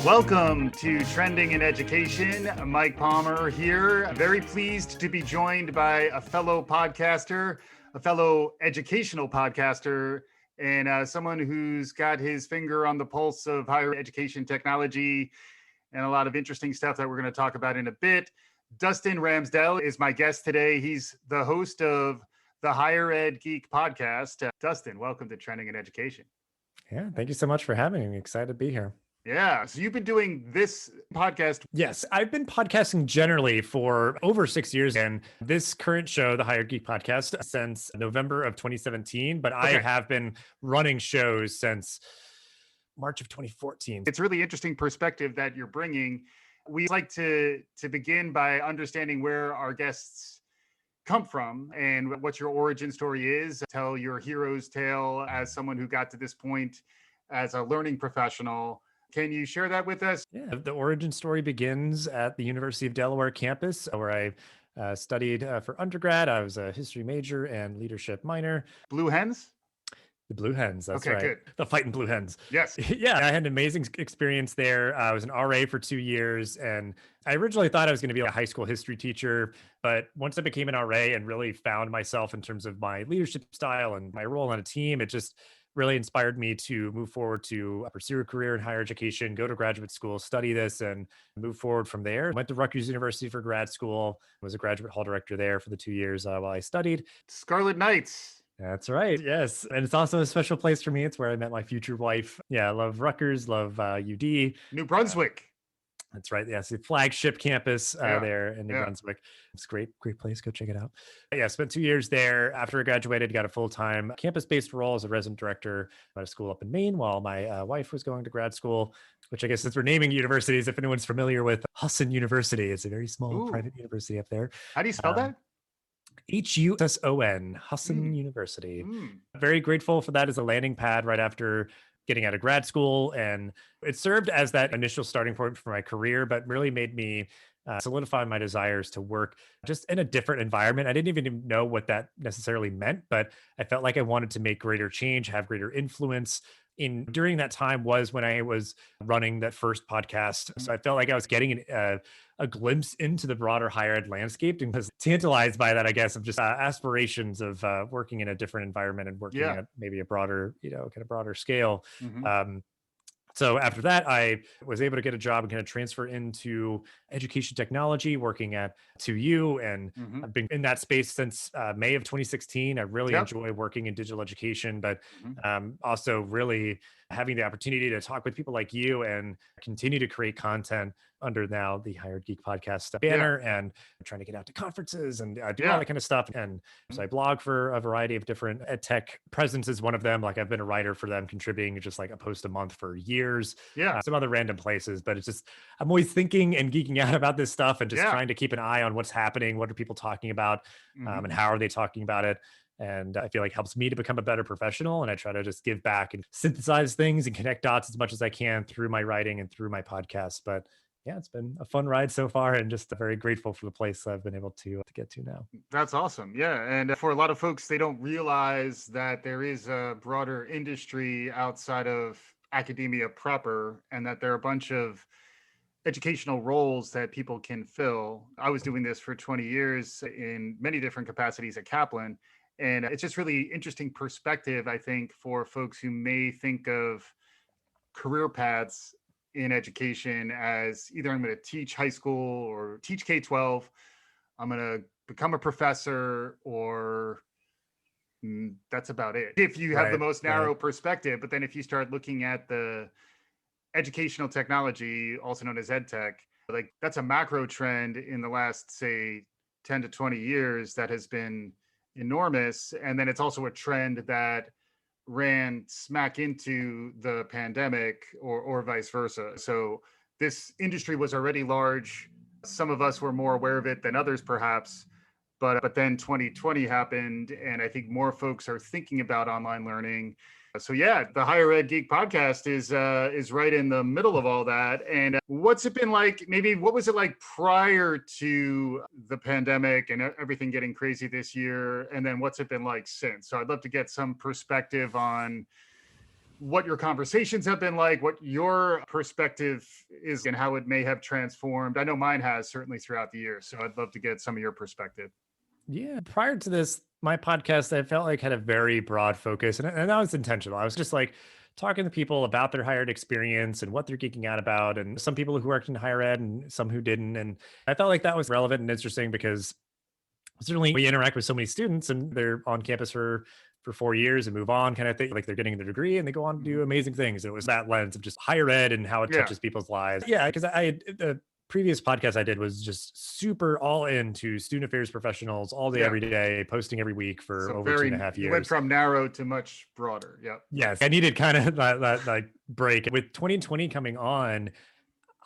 Welcome to Trending in Education. Mike Palmer here. Very pleased to be joined by a fellow podcaster, a fellow educational podcaster, and someone who's got his finger on the pulse of higher education technology and a lot of interesting stuff that we're going to talk about in a bit. Dustin Ramsdell is my guest today. He's the host of the Higher Ed Geek Podcast. Dustin, welcome to Trending in Education. Yeah, thank you so much for having me. I'm excited to be here. Yeah. So you've been doing this podcast. Yes, I've been podcasting generally for over 6 years, and this current show, the Higher Geek Podcast, since November of 2017. But I have been running shows since March of 2014. It's a really interesting perspective that you're bringing. We like to begin by understanding where our guests come from and what your origin story is. Tell your hero's tale as someone who got to this point as a learning professional. Can you share that with us? Yeah, the origin story begins at the University of Delaware campus, where I studied for undergrad. I was a history major and leadership minor. Blue Hens? The Blue Hens, that's okay, right. Good. The Fighting Blue Hens. Yes. Yeah, I had an amazing experience there. I was an RA for 2 years, and I originally thought I was going to be a high school history teacher. But once I became an RA and really found myself in terms of my leadership style and my role on a team, it just really inspired me to move forward to pursue a career in higher education, go to graduate school, study this, and move forward from there. Went to Rutgers University for grad school, was a graduate hall director there for the 2 years while I studied. Scarlet Knights. That's right. Yes. And it's also a special place for me. It's where I met my future wife. Yeah. I love Rutgers, love UD. New Brunswick. That's right. Yes, the flagship campus there in New Brunswick. It's a great place. Go check it out. Yeah, spent 2 years there. After I graduated, got a full-time campus-based role as a resident director at a school up in Maine while my wife was going to grad school, which I guess since we're naming universities, if anyone's familiar with Husson University, it's a very small private university up there. How do you spell that? Husson, Husson University. Very grateful for that as a landing pad right after getting out of grad school. And it served as that initial starting point for my career, but really made me solidify my desires to work just in a different environment. I didn't even know what that necessarily meant, but I felt like I wanted to make greater change, have greater influence. During that time was when I was running that first podcast. So I felt like I was getting a glimpse into the broader higher ed landscape and was tantalized by that, I guess, of just aspirations of working in a different environment and working at maybe a broader, kind of broader scale. So after that, I was able to get a job and kind of transfer into education technology, working at 2U. And I've been in that space since May of 2016. I really enjoy working in digital education, but also really having the opportunity to talk with people like you and continue to create content under now the Higher Ed Geek Podcast banner and trying to get out to conferences and do all that kind of stuff. And so I blog for a variety of different EdTech. Presence is one of them. Like I've been a writer for them, contributing just like a post a month for years. Some other random places, but it's just, I'm always thinking and geeking out about this stuff and just trying to keep an eye on what's happening. What are people talking about and how are they talking about it? And I feel like it helps me to become a better professional. And I try to just give back and synthesize things and connect dots as much as I can through my writing and through my podcast. But yeah, it's been a fun ride so far and just very grateful for the place I've been able to get to now. That's awesome. Yeah. And for a lot of folks, they don't realize that there is a broader industry outside of academia proper and that there are a bunch of educational roles that people can fill. I was doing this for 20 years in many different capacities at Kaplan. And it's just really interesting perspective, I think, for folks who may think of career paths in education as either I'm going to teach high school or teach K-12, I'm going to become a professor, or that's about it. If you have the most narrow perspective, but then if you start looking at the educational technology, also known as EdTech, like that's a macro trend in the last, say, 10 to 20 years that has been enormous. And then it's also a trend that ran smack into the pandemic or vice versa. So this industry was already large. Some of us were more aware of it than others, perhaps. But then 2020 happened, and I think more folks are thinking about online learning. So yeah, the Higher Ed Geek Podcast is right in the middle of all that. And what's it been like? Maybe what was it like prior to the pandemic and everything getting crazy this year? And then what's it been like since? So I'd love to get some perspective on what your conversations have been like, what your perspective is, and how it may have transformed. I know mine has, certainly throughout the year. So I'd love to get some of your perspective. Yeah. Prior to this, my podcast, I felt like had a very broad focus, and that was intentional. I was just like talking to people about their higher ed experience and what they're geeking out about, and some people who worked in higher ed and some who didn't. And I felt like that was relevant and interesting because certainly we interact with so many students and they're on campus for 4 years and move on kind of thing. Like they're getting their degree and they go on to do amazing things. It was that lens of just higher ed and how it touches people's lives. Yeah, because the previous podcast I did was just super all into student affairs professionals all day, every day, posting every week for over 2.5 years. You went from narrow to much broader. Yeah. Yes. I needed kind of that like break. With 2020 coming on,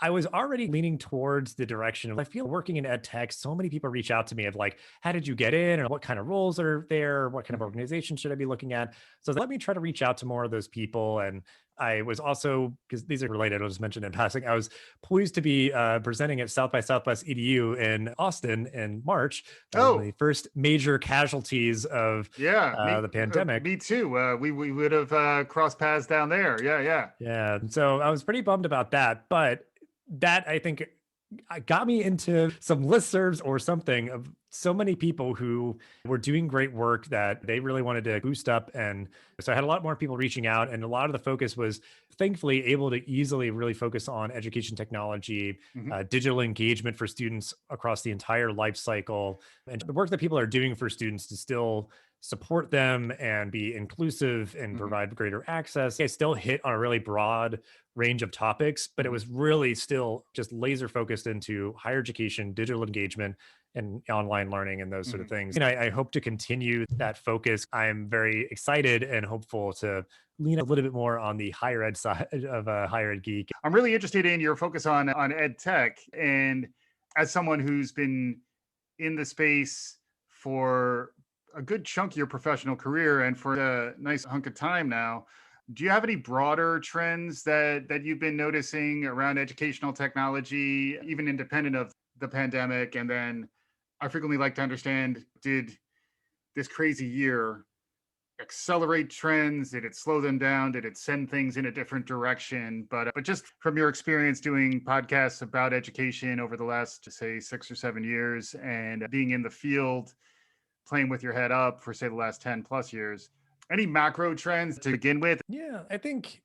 I was already leaning towards the direction of, I feel working in EdTech, so many people reach out to me of like, how did you get in? Or what kind of roles are there? What kind of organization should I be looking at? So let me try to reach out to more of those people. And I was also, because these are related, I'll just mention in passing, I was pleased to be presenting at South by Southwest EDU in Austin in March. The first major casualties of the pandemic. Me too. We would have crossed paths down there. Yeah. So I was pretty bummed about that. But that, I think, got me into some listservs or something of so many people who were doing great work that they really wanted to boost up. And so I had a lot more people reaching out, and a lot of the focus was thankfully able to easily really focus on education technology, digital engagement for students across the entire life cycle, and the work that people are doing for students to still support them and be inclusive and provide greater access. I still hit on a really broad range of topics, but it was really still just laser focused into higher education, digital engagement, and online learning and those sort of things. And I hope to continue that focus. I'm very excited and hopeful to lean a little bit more on the higher ed side of Higher Ed Geek. I'm really interested in your focus on EdTech. And as someone who's been in the space for a good chunk of your professional career and for a nice hunk of time now, do you have any broader trends that you've been noticing around educational technology, even independent of the pandemic? And then I frequently like to understand, did this crazy year accelerate trends? Did it slow them down? Did it send things in a different direction? But just from your experience doing podcasts about education over the last, say, 6 or 7 years, and being in the field, playing with your head up for, say, the last 10 plus years, any macro trends to begin with? Yeah, I think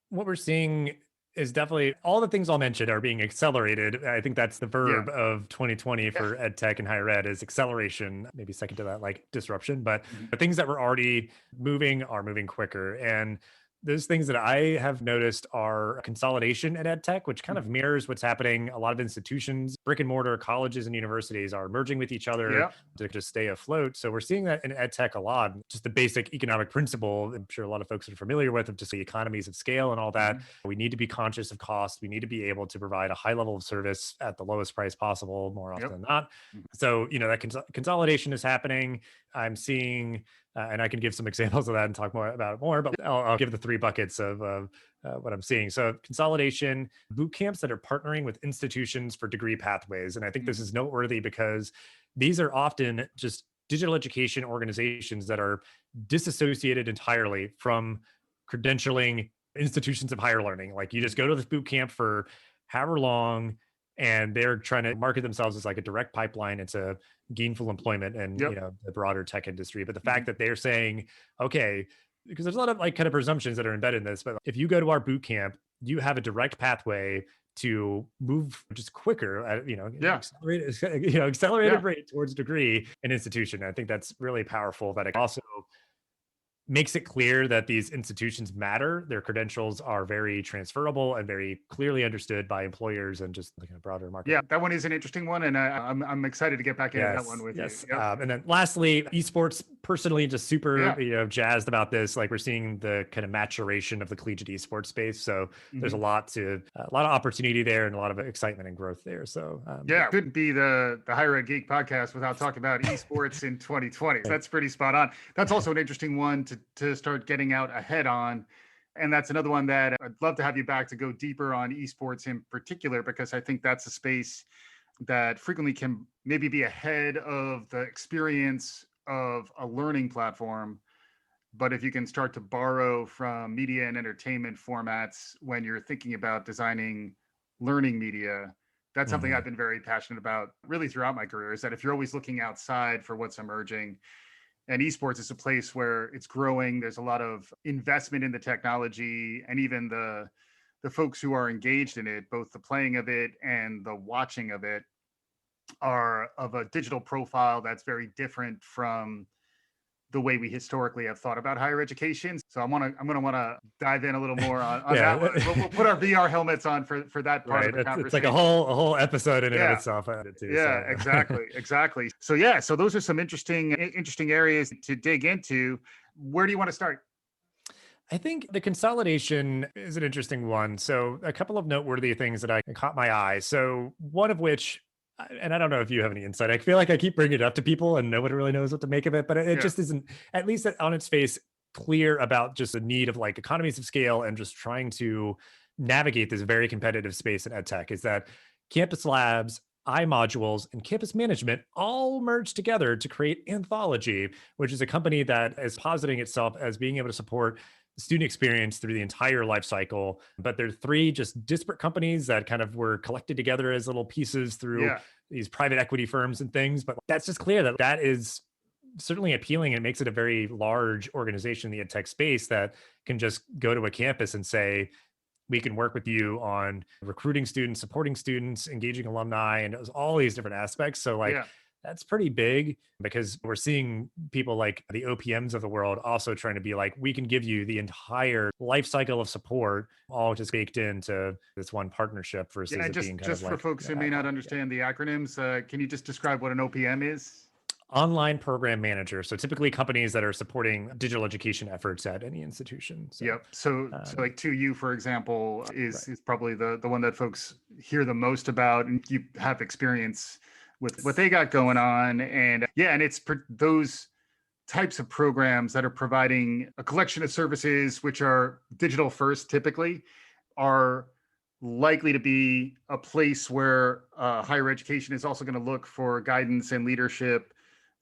what we're seeing is definitely all the things I'll mention are being accelerated. I think that's the verb of 2020 for EdTech and higher ed is acceleration, maybe second to that, like disruption, but the things that were already moving are moving quicker. And those things that I have noticed are consolidation at EdTech, which kind of mirrors what's happening. A lot of institutions, brick and mortar colleges and universities are merging with each other to just stay afloat. So we're seeing that in EdTech a lot. Just the basic economic principle, I'm sure a lot of folks are familiar with, of just the economies of scale and all that. We need to be conscious of cost. We need to be able to provide a high level of service at the lowest price possible more often than not. So, that consolidation is happening. I'm seeing and I can give some examples of that and talk more about it more, but I'll give the 3 buckets of what I'm seeing. So consolidation, boot camps that are partnering with institutions for degree pathways. And I think this is noteworthy because these are often just digital education organizations that are disassociated entirely from credentialing institutions of higher learning. Like you just go to this boot camp for however long, and they're trying to market themselves as like a direct pipeline into gainful employment and the broader tech industry. But the fact that they're saying, okay, because there's a lot of like kind of presumptions that are embedded in this, but if you go to our boot camp, you have a direct pathway to move just quicker at accelerated rate towards degree and institution. I think that's really powerful. That it also makes it clear that these institutions matter. Their credentials are very transferable and very clearly understood by employers and just like a broader market. Yeah, that one is an interesting one, and I'm excited to get back into that one with you. And then lastly, esports. Personally, just super jazzed about this. Like we're seeing the kind of maturation of the collegiate esports space. So there's a lot of opportunity there and a lot of excitement and growth there. So couldn't be the Higher Ed Geek podcast without talking about esports in 2020. That's pretty spot on. That's also an interesting one to start getting out ahead on. And that's another one that I'd love to have you back to go deeper on esports in particular, because I think that's a space that frequently can maybe be ahead of the experience of a learning platform But if you can start to borrow from media and entertainment formats when you're thinking about designing learning media, that's something Hmm. I've been very passionate about really throughout my career, is that if you're always looking outside for what's emerging, and esports is a place where it's growing, there's a lot of investment in the technology, and even the folks who are engaged in it, both the playing of it and the watching of it, are of a digital profile that's very different from the way we historically have thought about higher education. So I'm gonna want to dive in a little more on that one. Yeah. We'll put our VR helmets on for that part of Right. the It's like a conversation. whole episode in and of Yeah, itself too. yeah, So yeah. exactly, exactly. So yeah, so those are some interesting areas to dig into. Where do you want to start? I think the consolidation is an interesting one. So, a couple of noteworthy things that I caught my eye. So, one of which, and I don't know if you have any insight. I feel like I keep bringing it up to people and nobody really knows what to make of it, but it Yeah, just isn't, at least on its face, clear about just the need of like economies of scale and just trying to navigate this very competitive space in edtech. Is that campus labs, iModules, and campus management all merge together to create Anthology, which is a company that is positing itself as being able to support the student experience through the entire life cycle. But they're three just disparate companies that kind of were collected together as little pieces through yeah. these private equity firms and things. But that's just clear that that is certainly appealing and makes it a very large organization in the ed tech space that can just go to a campus and say, we can work with you on recruiting students, supporting students, engaging alumni, and it was all these different aspects. So like Yeah. that's pretty big because we're seeing people like the OPMs of the world also trying to be like, we can give you the entire life cycle of support, all just baked into this one partnership Yeah, versus and it being kind of just for like folks who may ad not hoc. understand the acronyms, can you just describe what an OPM is? Online program manager. So typically companies that are supporting digital education efforts at any institution. So, Yep. So like 2U, for example, right. is probably the one that folks hear the most about, and you have experience with what they got going on. And yeah, and it's those types of programs that are providing a collection of services which are digital first, typically, are likely to be a place where higher education is also going to look for guidance and leadership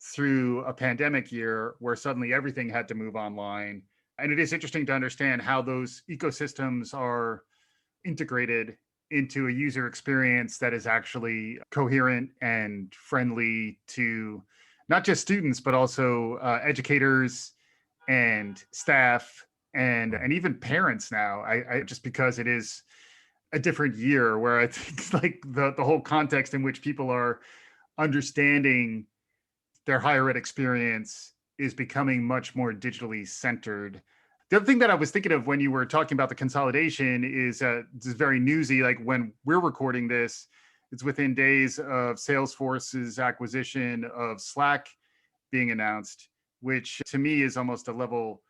through a pandemic year where suddenly everything had to move online. And it is interesting to understand how those ecosystems are integrated into a user experience that is actually coherent and friendly to not just students, but also educators and staff and even parents now. I just because it is a different year where I think like the whole context in which people are understanding their higher ed experience is becoming much more digitally centered. The other thing that I was thinking of when you were talking about the consolidation is this is very newsy. Like when we're recording this, it's within days of Salesforce's acquisition of Slack being announced, which to me is almost a level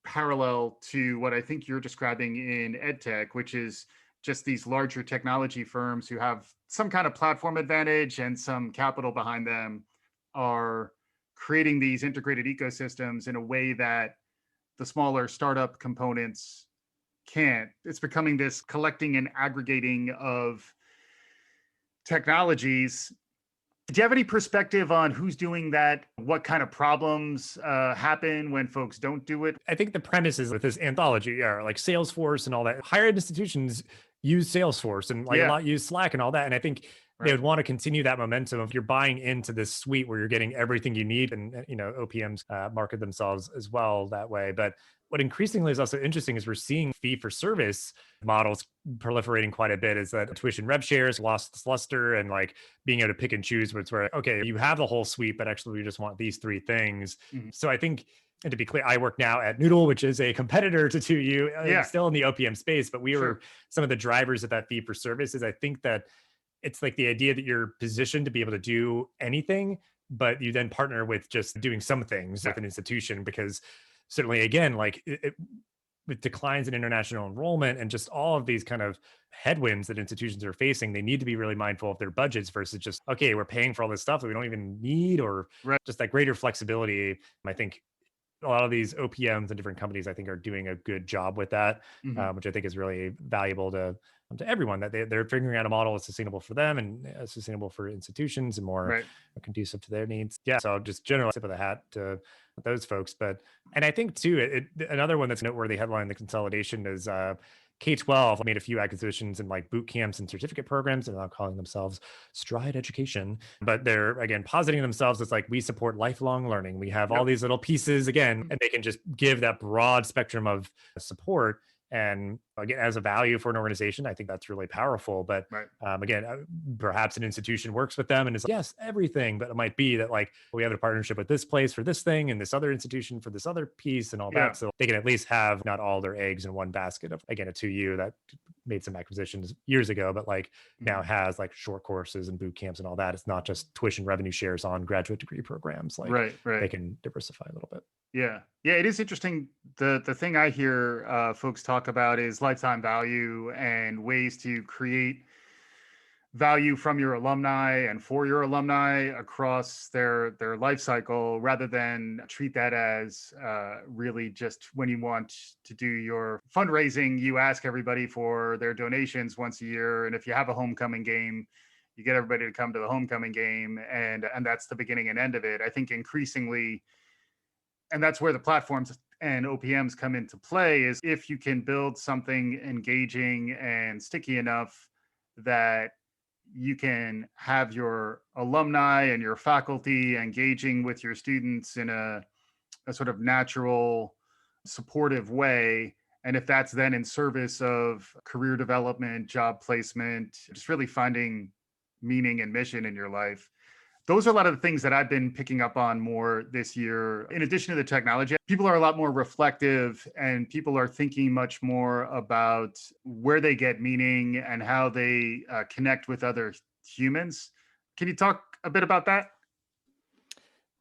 parallel to what I think you're describing in EdTech, which is just these larger technology firms who have some kind of platform advantage and some capital behind them are creating these integrated ecosystems in a way that the smaller startup components can't. It's becoming this collecting and aggregating of technologies. Do you have any perspective on who's doing that? What kind of problems happen when folks don't do it? I think the premise is with this anthology are like Salesforce and all that. Higher ed institutions use Salesforce and like a Yeah, lot use Slack and all that. And I think they right. would want to continue that momentum if you're buying into this suite where you're getting everything you need. And, OPMs market themselves as well that way. But what increasingly is also interesting is we're seeing fee for service models proliferating quite a bit. Is that tuition rev shares lost its luster and like being able to pick and choose where it's where, okay, you have the whole suite, but actually we just want these three things. Mhm. So I think, and to be clear, I work now at Noodle, which is a competitor to 2U, Yeah, still in the OPM space, but we were sure. some of the drivers of that fee for services. I think that it's like the idea that you're positioned to be able to do anything, but you then partner with just doing some things Yeah. with an institution because certainly, again, like with declines in international enrollment and just all of these kind of headwinds that institutions are facing, they need to be really mindful of their budgets versus just, okay, we're paying for all this stuff that we don't even need, or Right. just that greater flexibility. I think a lot of these OPMs and different companies, I think, are doing a good job with that, Mhm. which I think is really valuable to to everyone, that they're figuring out a model that's sustainable for them and sustainable for institutions and more Right. conducive to their needs. Yeah. So just general tip of the hat to those folks. But, and I think too, another one that's noteworthy headline, the consolidation is K-12 made a few acquisitions in like boot camps and certificate programs, and now calling themselves Stride Education. But they're, again, positing themselves as like, we support lifelong learning. We have all these little pieces, again, and they can just give that broad spectrum of support. And again, as a value for an organization, I think that's really powerful. But Right. again, perhaps an institution works with them and is like, yes, everything, but it might be that like, we have a partnership with this place for this thing and this other institution for this other piece and all Yeah. that. So they can at least have not all their eggs in one basket of, again, a 2U that made some acquisitions years ago, but like now has like short courses and boot camps and all that. It's not just tuition revenue shares on graduate degree programs. Like Right. they can diversify a little bit. Yeah. Yeah, it is interesting. The thing I hear folks talk about is lifetime value and ways to create value from your alumni and for your alumni across their life cycle, rather than treat that as really just when you want to do your fundraising, you ask everybody for their donations once a year, and if you have a homecoming game, you get everybody to come to the homecoming game, and that's the beginning and end of it. I think increasingly, and that's where the platforms and OPMs come into play, is if you can build something engaging and sticky enough that you can have your alumni and your faculty engaging with your students in a sort of natural, supportive way. And if that's then in service of career development, job placement, just really finding meaning and mission in your life, those are a lot of the things that I've been picking up on more this year. In addition to the technology, people are a lot more reflective, and people are thinking much more about where they get meaning and how they connect with other humans. Can you talk a bit about that?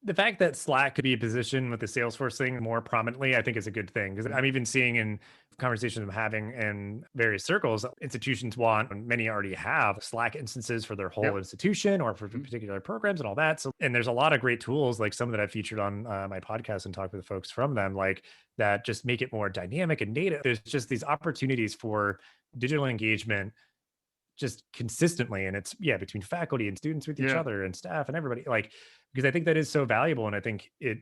The fact that Slack could be a position with the Salesforce thing more prominently, I think is a good thing, because I'm even seeing in conversations I'm having in various circles, institutions want, and many already have, Slack instances for their whole institution or for particular programs and all that. So, and there's a lot of great tools, like some that I've featured on my podcast and talked with folks from them, like that just make it more dynamic and native. There's just these opportunities for digital engagement just consistently, and it's between faculty and students with each other and staff and everybody, like, because I think that is so valuable, and I think it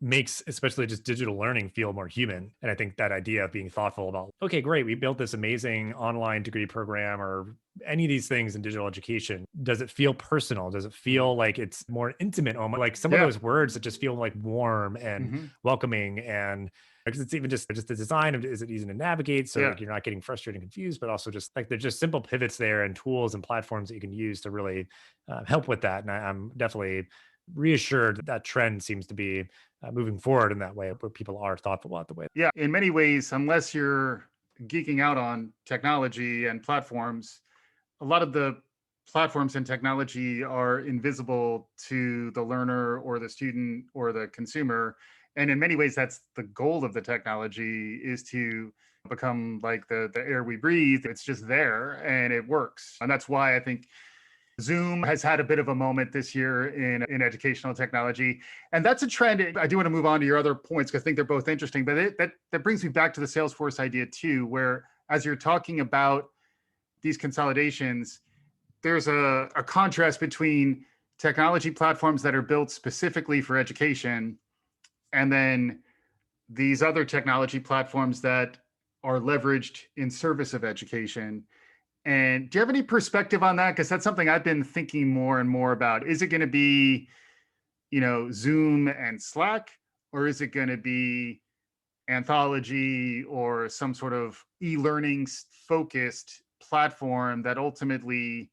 makes especially just digital learning feel more human. And I think that idea of being thoughtful about, okay, great, we built this amazing online degree program or any of these things in digital education, does it feel personal? Does it feel like it's more intimate, almost like some of those words that just feel like warm and welcoming, and because it's even just the design of, is it easy to navigate so like you're not getting frustrated and confused, but also just like there's just simple pivots there and tools and platforms that you can use to really help with that. And I'm definitely reassured that trend seems to be moving forward in that way, where people are thoughtful about the way. Yeah, in many ways, unless you're geeking out on technology and platforms, a lot of the platforms and technology are invisible to the learner or the student or the consumer. And in many ways, that's the goal of the technology, is to become like the air we breathe. It's just there and it works. And that's why I think Zoom has had a bit of a moment this year in educational technology. And that's a trend. I do want to move on to your other points because I think they're both interesting, but that brings me back to the Salesforce idea too, where as you're talking about these consolidations, there's a contrast between technology platforms that are built specifically for education and then these other technology platforms that are leveraged in service of education. And do you have any perspective on that? Because that's something I've been thinking more and more about. Is it going to be, Zoom and Slack, or is it going to be Anthology or some sort of e-learning focused platform that ultimately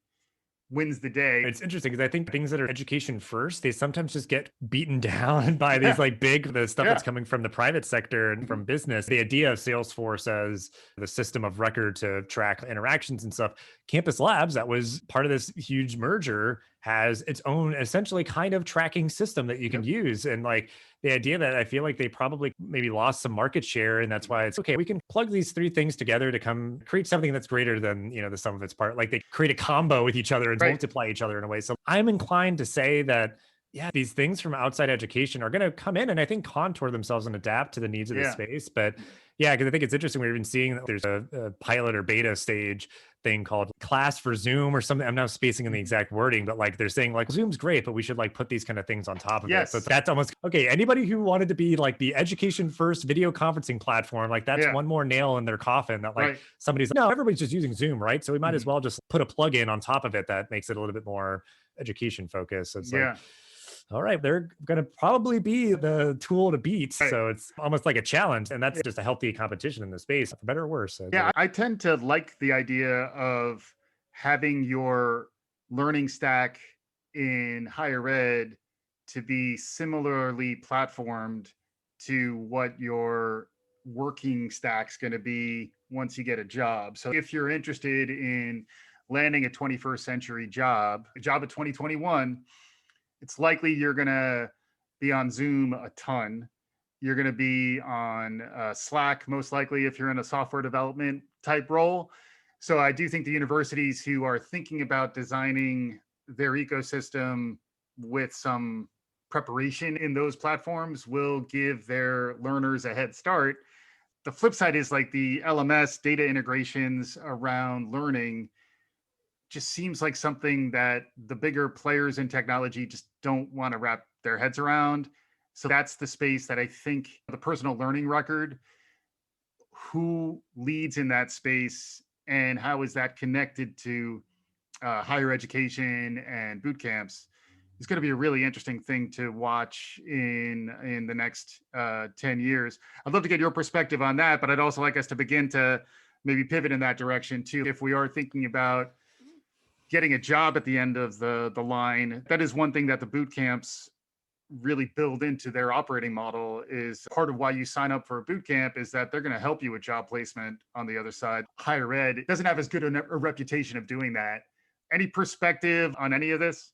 wins the day? It's interesting because I think things that are education first, they sometimes just get beaten down by these like the stuff that's coming from the private sector and from business. The idea of Salesforce as the system of record to track interactions and stuff, Campus Labs, that was part of this huge merger, has its own essentially kind of tracking system that you can use. And like the idea that I feel like they probably maybe lost some market share, and that's why it's okay, we can plug these three things together to come create something that's greater than the sum of its part. Like they create a combo with each other and multiply each other in a way. So I'm inclined to say that these things from outside education are going to come in and I think contour themselves and adapt to the needs of the space. But Yeah, because I think it's interesting. We've been seeing that there's a pilot or beta stage thing called class for Zoom or something. I'm now spacing in the Mhm. exact wording, but like they're saying like Zoom's great, but we should like put these kind of things on top of it. So Yes. that's almost okay. Anybody who wanted to be like the education first video conferencing platform, like that's Yeah. one more nail in their coffin that like Right. somebody's like, no, everybody's just using Zoom, right? So we might as Mhm. well just put a plug in on top of it that makes it a little bit more education focused. So it's like, Yeah. all right, they're going to probably be the tool to beat. Right. So it's almost like a challenge. And that's just a healthy competition in the space, for better or worse. So Yeah, I tend to like the idea of having your learning stack in higher ed to be similarly platformed to what your working stack's going to be once you get a job. So if you're interested in landing a 21st century job, a job of 2021, it's likely you're going to be on Zoom a ton. You're going to be on Slack, most likely, if you're in a software development type role. So I do think the universities who are thinking about designing their ecosystem with some preparation in those platforms will give their learners a head start. The flip side is like the LMS data integrations around learning just seems like something that the bigger players in technology just don't want to wrap their heads around. So that's the space that I think the personal learning record, who leads in that space and how is that connected to higher education and boot camps is going to be a really interesting thing to watch in the next 10 years. I'd love to get your perspective on that, but I'd also like us to begin to maybe pivot in that direction too. If we are thinking about getting a job at the end of the line, that is one thing that the boot camps really build into their operating model. Is part of why you sign up for a boot camp is that they're going to help you with job placement on the other side. Higher ed doesn't have as good a reputation of doing that. Any perspective on any of this?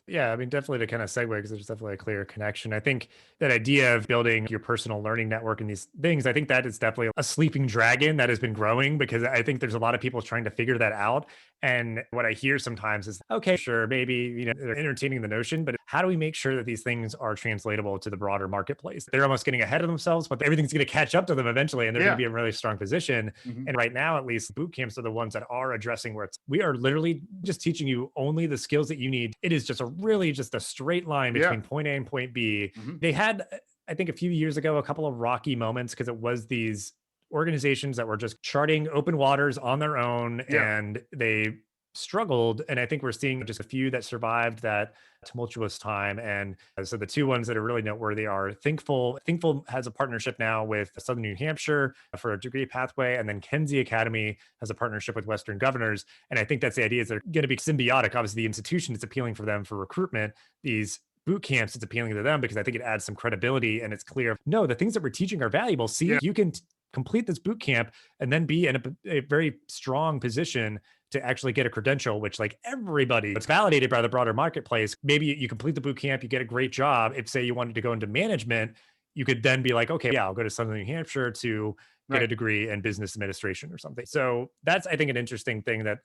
Yeah, I mean, definitely to kind of segue because there's definitely a clear connection. I think that idea of building your personal learning network and these things, I think that is definitely a sleeping dragon that has been growing because I think there's a lot of people trying to figure that out. And what I hear sometimes is, okay, sure, maybe, they're entertaining the notion, but how do we make sure that these things are translatable to the broader marketplace? They're almost getting ahead of themselves, but everything's going to catch up to them eventually and they're going to Yeah. be in a really strong position. Mhm. And right now, at least, boot camps are the ones that are addressing where we are literally just teaching you only the skills that you need. It is just just a straight line Yeah. between point A and point B. Mhm. They had, I think, a few years ago, a couple of rocky moments because it was these organizations that were just charting open waters on their own Yeah. and they struggled. And I think we're seeing just a few that survived that tumultuous time. And so the two ones that are really noteworthy are Thinkful. Thinkful has a partnership now with Southern New Hampshire for a degree pathway, and then Kenzie Academy has a partnership with Western Governors. And I think that's the idea is they're going to be symbiotic. Obviously, the institution is appealing for them for recruitment. These boot camps, it's appealing to them because I think it adds some credibility and it's clear. No, the things that we're teaching are valuable. See, Yeah. you can complete this boot camp and then be in a very strong position to actually get a credential, which like everybody, it's validated by the broader marketplace. Maybe you complete the boot camp, you get a great job. If say you wanted to go into management, you could then be like, okay, yeah, I'll go to Southern New Hampshire to get a Right. degree in business administration or something. So that's, I think, an interesting thing that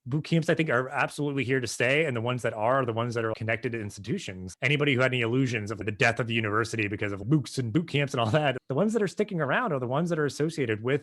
boot camps, I think, are absolutely here to stay. And the ones that are the ones that are connected to institutions. Anybody who had any illusions of the death of the university because of MOOCs and boot camps and all that, the ones that are sticking around are the ones that are associated with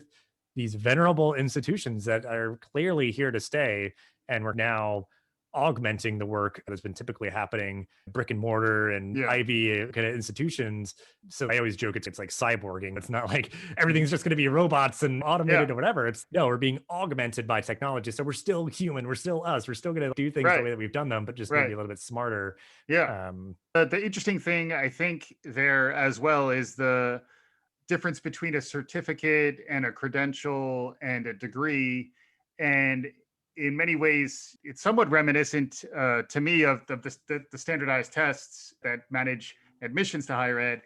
these venerable institutions that are clearly here to stay. And we're now augmenting the work that's been typically happening brick and mortar and Yeah. Ivy kind of institutions. So I always joke it's like cyborging. It's not like Mhm. everything's just going to be robots and automated Yeah. or whatever. It's no, we're being augmented by technology. So we're still human. We're still us. We're still going to do things the Right. way that we've done them, but just maybe Right. a little bit smarter. Yeah. Um, The interesting thing I think there as well is the difference between a certificate and a credential and a degree. And in many ways, it's somewhat reminiscent to me of the standardized tests that manage admissions to higher ed.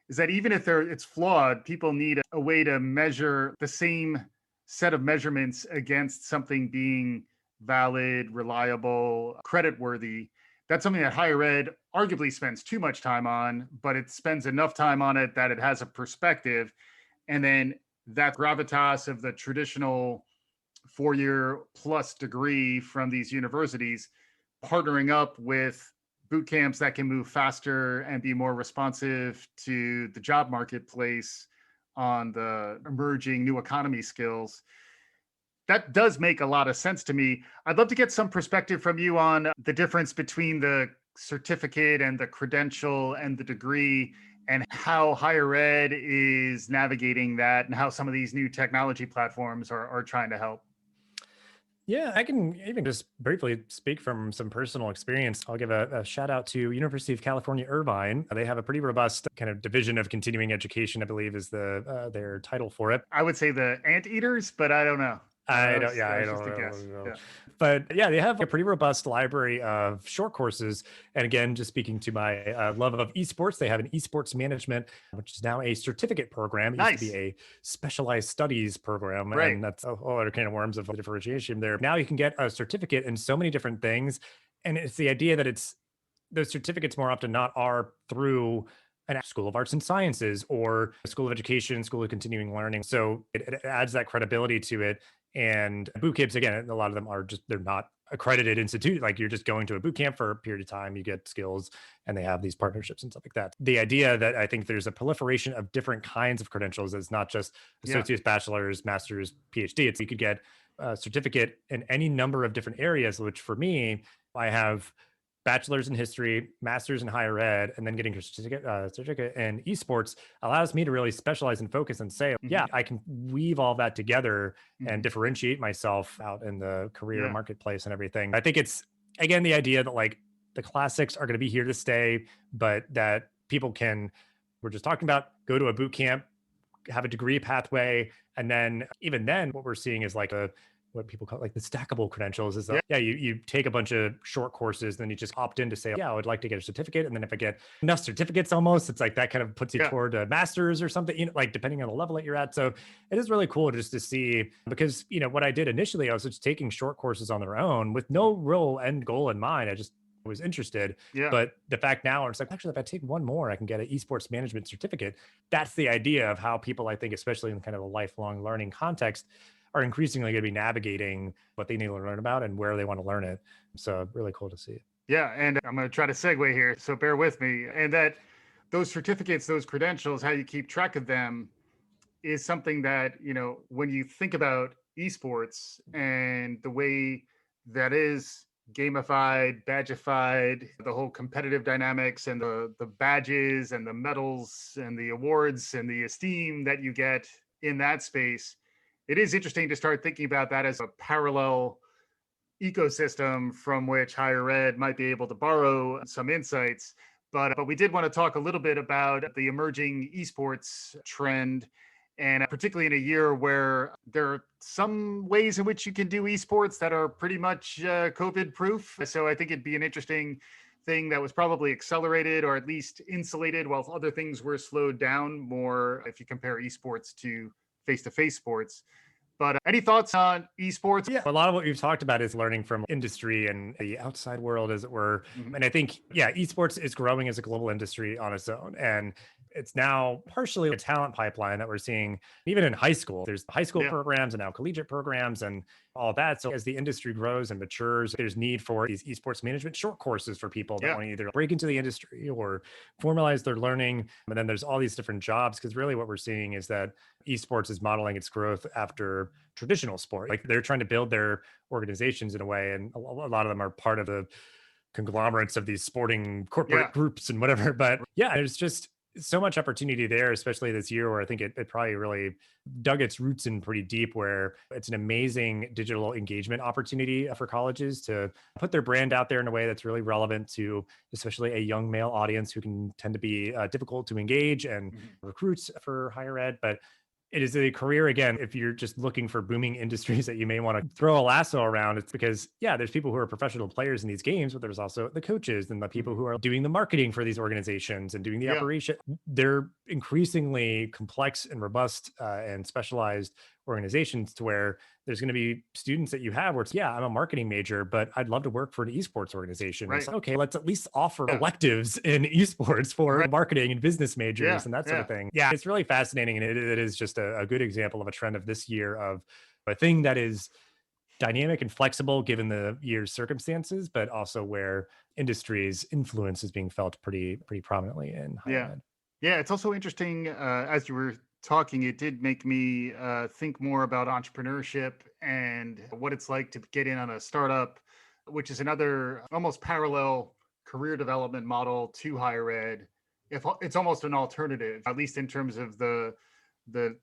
Is that even if it's flawed, people need a way to measure the same set of measurements against something being valid, reliable, credit worthy. That's something that higher ed arguably spends too much time on, but it spends enough time on it that it has a perspective. And then that gravitas of the traditional 4-year plus degree from these universities partnering up with boot camps that can move faster and be more responsive to the job marketplace on the emerging new economy skills. That does make a lot of sense to me. I'd love to get some perspective from you on the difference between the certificate and the credential and the degree, and how higher ed is navigating that, and how some of these new technology platforms are trying to help. Yeah, I can even just briefly speak from some personal experience. I'll give a shout out to University of California, Irvine. They have a pretty robust kind of division of continuing education, I believe is their title for it. I would say the anteaters, but I don't know. I don't, yeah, That I was just a guess. don't know. Yeah. But yeah, they have a pretty robust library of short courses. And again, just speaking to my love of esports, they have an esports management, which is now a certificate program. It used to be a specialized studies program. Right. And that's a whole other can of worms of differentiation there. Now you can get a certificate in so many different things. And it's the idea that those certificates more often not are through an school of arts and sciences or a school of education, school of continuing learning. So it adds that credibility to it. And boot camps, again, a lot of them are they're not accredited institute. Like you're just going to a boot camp for a period of time, you get skills, and they have these partnerships and stuff like that. The idea that I think there's a proliferation of different kinds of credentials. It's not just associate's, bachelor's, master's, PhD. It's you could get a certificate in any number of different areas, which for me, I have bachelor's in history, master's in higher ed, and then getting a certificate in esports allows me to really specialize and focus and say, yeah, I can weave all that together and differentiate myself out in the career marketplace and everything. I think it's, again, the idea that like the classics are going to be here to stay, but that people can, we're just talking about, go to a boot camp, have a degree pathway, and then even then what we're seeing is like what people call like the stackable credentials is that, you take a bunch of short courses, then you just opt in to say, I would like to get a certificate. And then if I get enough certificates, almost, it's like that kind of puts you toward a master's or something, like depending on the level that you're at. So it is really cool just to see, because, what I did initially, I was just taking short courses on their own with no real end goal in mind. I just was interested. But the fact now, it's like, actually, if I take one more, I can get an esports management certificate. That's the idea of how people, I think, especially in kind of a lifelong learning context, are increasingly going to be navigating what they need to learn about and where they want to learn it. So really cool to see. Yeah. And I'm going to try to segue here, so bear with me. And that those certificates, those credentials, how you keep track of them is something that, when you think about esports and the way that is gamified, badgified, the whole competitive dynamics and the badges and the medals and the awards and the esteem that you get in that space, it is interesting to start thinking about that as a parallel ecosystem from which higher ed might be able to borrow some insights. But we did want to talk a little bit about the emerging esports trend, and particularly in a year where there are some ways in which you can do esports that are pretty much COVID proof. So I think it'd be an interesting thing that was probably accelerated or at least insulated while other things were slowed down more if you compare esports to face-to-face sports. But any thoughts on esports? Yeah, a lot of what we've talked about is learning from industry and the outside world, as it were. And I think, esports is growing as a global industry on its own. And it's now partially a talent pipeline that we're seeing even in high school. There's high school programs and now collegiate programs and all that. So as the industry grows and matures, there's need for these esports management short courses for people that want to either break into the industry or formalize their learning. And then there's all these different jobs, because really what we're seeing is that esports is modeling its growth after traditional sport. Like they're trying to build their organizations in a way, and a lot of them are part of the conglomerates of these sporting corporate groups and whatever. But there's just so much opportunity there, especially this year where I think it probably really dug its roots in pretty deep, where it's an amazing digital engagement opportunity for colleges to put their brand out there in a way that's really relevant to especially a young male audience who can tend to be difficult to engage and recruits for higher ed. But it is a career, again, if you're just looking for booming industries that you may want to throw a lasso around, it's because, there's people who are professional players in these games, but there's also the coaches and the people who are doing the marketing for these organizations and doing the operation. They're increasingly complex and robust and specialized organizations, to where there's going to be students that you have where it's, I'm a marketing major, but I'd love to work for an esports organization. It's like, okay, let's at least offer electives in esports for marketing and business majors and that sort of thing. It's really fascinating. And it is just a good example of a trend of this year of a thing that is dynamic and flexible given the year's circumstances, but also where industry's influence is being felt pretty prominently in higher ed. Yeah, it's also interesting, as you were talking, it did make me think more about entrepreneurship and what it's like to get in on a startup, which is another almost parallel career development model to higher ed. If it's almost an alternative, at least in terms of the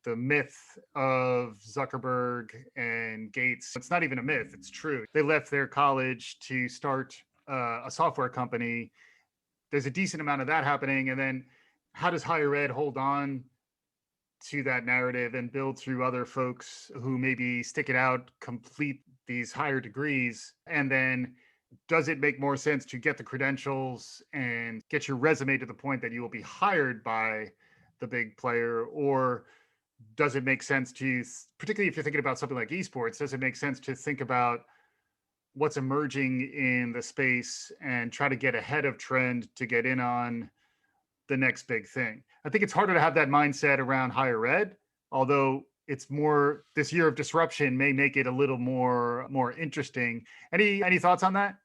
myth of Zuckerberg and Gates. It's not even a myth; it's true. They left their college to start a software company. There's a decent amount of that happening, and then how does higher ed hold on to that narrative and build through other folks who maybe stick it out, complete these higher degrees, and then does it make more sense to get the credentials and get your resume to the point that you will be hired by the big player? Or does it make sense to, particularly if you're thinking about something like esports, does it make sense to think about what's emerging in the space and try to get ahead of trend to get in on the next big thing? I think it's harder to have that mindset around higher ed, although it's more, this year of disruption may make it a little more interesting. Any thoughts on that?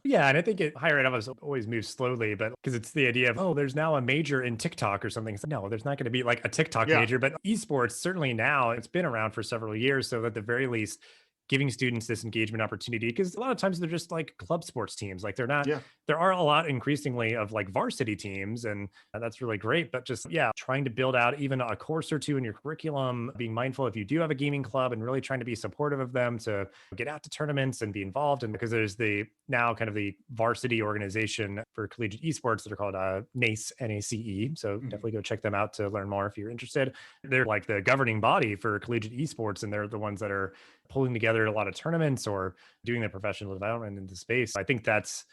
Yeah, and I think higher ed always moves slowly, but because it's the idea of, oh, there's now a major in TikTok or something. So no, there's not going to be like a TikTok Yeah. major, but esports certainly now, it's been around for several years. So at the very least, giving students this engagement opportunity, because a lot of times they're just like club sports teams. Like they're not, Yeah. there are a lot increasingly of like varsity teams, and that's really great. But just, yeah, trying to build out even a course or two in your curriculum, being mindful if you do have a gaming club and really trying to be supportive of them to get out to tournaments and be involved. And because there's the now kind of the varsity organization for collegiate esports that are called NACE, NACE. So definitely go check them out to learn more if you're interested. They're like the governing body for collegiate esports, and they're the ones that are pulling together a lot of tournaments or doing the professional development in the space. I think that's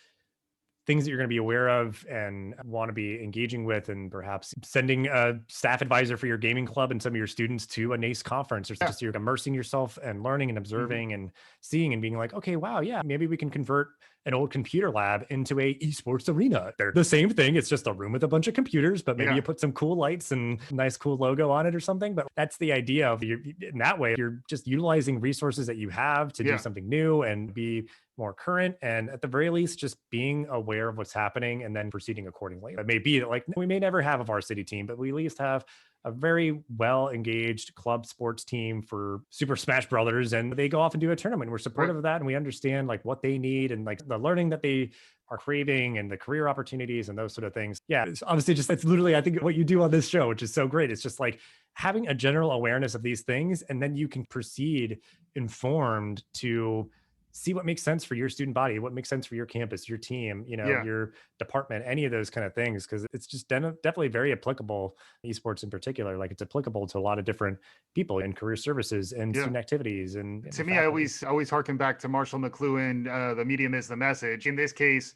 things that you're going to be aware of and want to be engaging with, and perhaps sending a staff advisor for your gaming club and some of your students to a NACE conference, or just you're immersing yourself and learning and observing and seeing and being like, okay, wow, yeah, maybe we can convert an old computer lab into a esports arena. They're the same thing. It's just a room with a bunch of computers, but maybe you put some cool lights and nice cool logo on it or something. But that's the idea of in that way, you're just utilizing resources that you have to do something new and be more current, and at the very least just being aware of what's happening and then proceeding accordingly. It may be that like we may never have a varsity team, but we at least have a very well engaged club sports team for Super Smash Brothers, and they go off and do a tournament. We're supportive of that, and we understand like what they need and like the learning that they are craving and the career opportunities and those sort of things. Yeah, it's obviously just, it's literally, I think, what you do on this show, which is so great. It's just like having a general awareness of these things, and then you can proceed informed to see what makes sense for your student body, what makes sense for your campus, your team, your department, any of those kind of things. Cause it's just definitely very applicable, esports in particular. Like it's applicable to a lot of different people in career services and student activities. And to me, I always harken back to Marshall McLuhan, the medium is the message. In this case,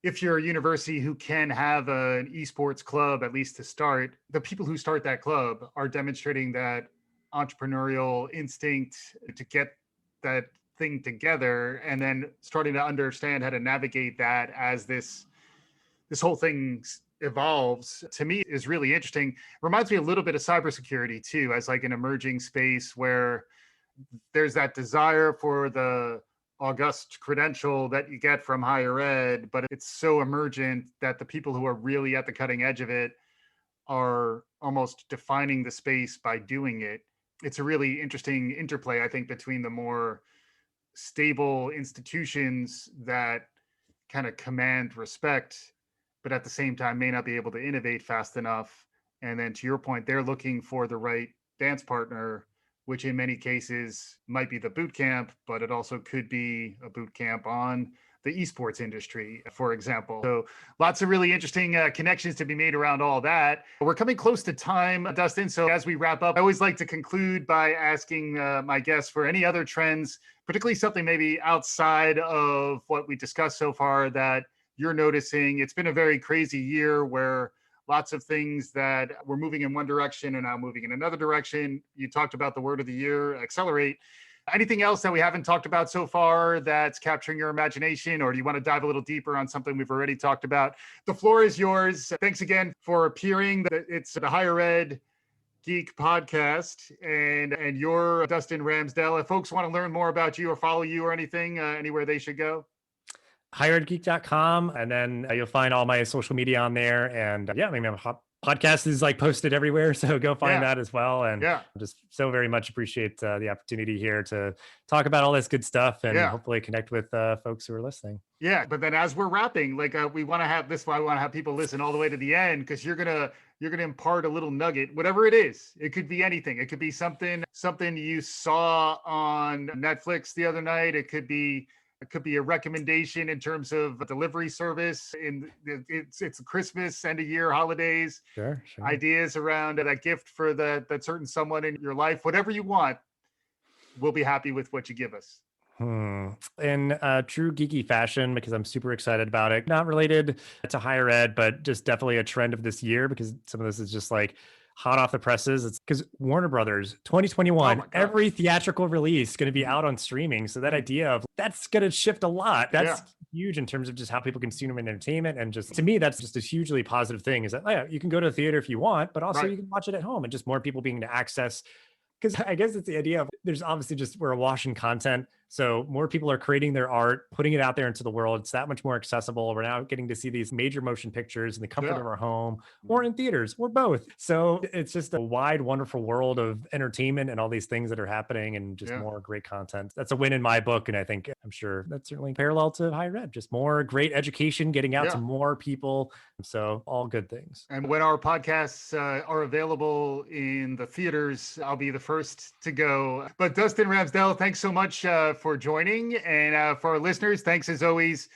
if you're a university who can have an esports club, at least to start, the people who start that club are demonstrating that entrepreneurial instinct to get that thing together, and then starting to understand how to navigate that as this whole thing evolves, to me is really interesting. Reminds me a little bit of cybersecurity too, as like an emerging space where there's that desire for the august credential that you get from higher ed, but it's so emergent that the people who are really at the cutting edge of it are almost defining the space by doing it. It's a really interesting interplay, I think, between the more stable institutions that kind of command respect, but at the same time may not be able to innovate fast enough. And then to your point, they're looking for the right dance partner, which in many cases might be the boot camp, but it also could be a boot camp on the esports industry, for example. So lots of really interesting connections to be made around all that. We're coming close to time, Dustin. So as we wrap up, I always like to conclude by asking my guests for any other trends, particularly something maybe outside of what we discussed so far that you're noticing. It's been a very crazy year where lots of things that were moving in one direction are now moving in another direction. You talked about the word of the year, accelerate. Anything else that we haven't talked about so far that's capturing your imagination, or do you want to dive a little deeper on something we've already talked about? The floor is yours. Thanks again for appearing. It's the Higher Ed Geek Podcast, and you're Dustin Ramsdell. If folks want to learn more about you or follow you or anything, anywhere they should go? higheredgeek.com, and then you'll find all my social media on there. And maybe I'll Podcast is like posted everywhere, so go find Yeah. that as well. And Yeah. just so very much appreciate the opportunity here to talk about all this good stuff and Yeah. hopefully connect with folks who are listening. Yeah, but then as we're wrapping, like we want to have this. Why I want to have people listen all the way to the end, because you're gonna impart a little nugget, whatever it is. It could be anything. It could be something you saw on Netflix the other night. It could be a recommendation in terms of a delivery service. It's Christmas, end of year, holidays, Sure. ideas around that gift for that certain someone in your life. Whatever you want, we'll be happy with what you give us. In true geeky fashion, because I'm super excited about it. Not related to higher ed, but just definitely a trend of this year, because some of this is just like hot off the presses. It's because Warner Brothers 2021, every theatrical release going to be out on streaming. So that idea of that's going to shift a lot. That's huge in terms of just how people consume entertainment. And just to me, that's just a hugely positive thing, is that you can go to the theater if you want, but also you can watch it at home, and just more people being able to access. Because I guess it's the idea of there's obviously just we're awash in content. So more people are creating their art, putting it out there into the world. It's that much more accessible. We're now getting to see these major motion pictures in the comfort of our home or in theaters or both. So it's just a wide, wonderful world of entertainment and all these things that are happening, and just more great content. That's a win in my book. And I'm sure that's certainly parallel to higher ed, just more great education getting out to more people. So all good things. And when our podcasts are available in the theaters, I'll be the first to go. But Dustin Ramsdell, thanks so much for joining. And for our listeners, thanks as always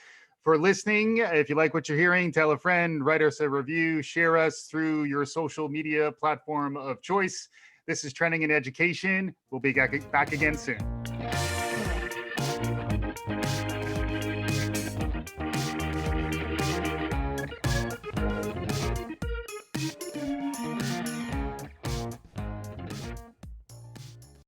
for listening. If you like what you're hearing, tell a friend, write us a review, share us through your social media platform of choice. This is Trending in Education. We'll be back again soon.